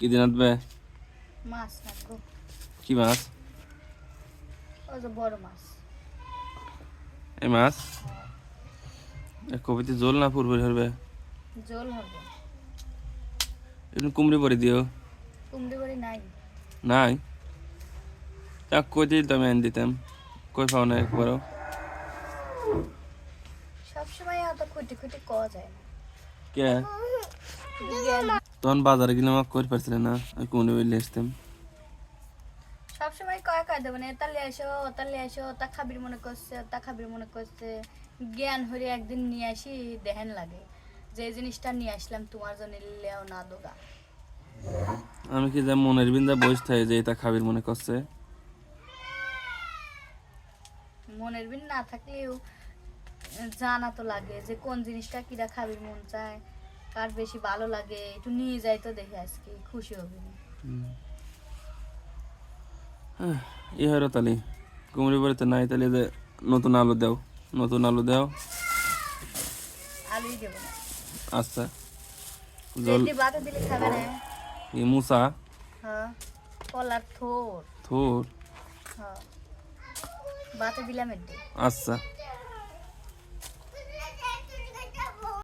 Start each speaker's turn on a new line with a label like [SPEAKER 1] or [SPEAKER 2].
[SPEAKER 1] কি দিন আনবে?
[SPEAKER 2] মাছ রাখবো।
[SPEAKER 1] কি মাছ?
[SPEAKER 2] ওই যে বড় মাছ।
[SPEAKER 1] এই মাছ কবিতে জল না পুরপুরি হবে?
[SPEAKER 2] জল হবে।
[SPEAKER 1] একটু কুমড়ি পরে দিও।
[SPEAKER 2] কুমড়ি বড়ি নাই।
[SPEAKER 1] নাই? তা কই দিই তো আমি এনে দিতাম। কই পাও না একবারও?
[SPEAKER 2] সবসময় অত খুঁটি খুঁটি কওয়া যায় না।
[SPEAKER 1] কে?
[SPEAKER 2] জ্ঞান
[SPEAKER 1] তখন বাজারে গেলে আমাকে করে পারছিলে না, আমি কুমড়ি বলে আসতাম।
[SPEAKER 2] সবসময় কয় কয় দেবো না, ওতা লিয়ে আসো, ওতা খাবির মনে করছে, ওতা খাবির মনে করছে। জ্ঞান হরে একদিন নিয়ে আসি দেহেন লাগে যে এই জিনিসটা নিয়ে আসলাম তোমার জন্য লিলেও না দোগা।
[SPEAKER 1] আমি কি যে মনের বিন্দা বসে থাকে যে এটা খাবির মনে করছে।
[SPEAKER 2] মনের বিন না থাকলেও জানা তো লাগে যে কোন জিনিসটা কিরা খাবির মন চায়, কার বেশি ভালো লাগে, একটু নিয়ে যাই তো দেখে আজকে খুশি হবি না।
[SPEAKER 1] ই হয় তাহলে কুমড়ি বাড়িতে নাই, তাহলে যে নতুন আলু দাও, নতুন আলু দাও।
[SPEAKER 2] আলুই দেবো না।
[SPEAKER 1] আচ্ছা জল
[SPEAKER 2] যেটি বাতে দিলে খাবে না।
[SPEAKER 1] ই মুসা
[SPEAKER 2] হ্যাঁ, কলার থোর।
[SPEAKER 1] থুর।
[SPEAKER 2] হ্যাঁ, বাতে দিলাম এটি।
[SPEAKER 1] আচ্ছা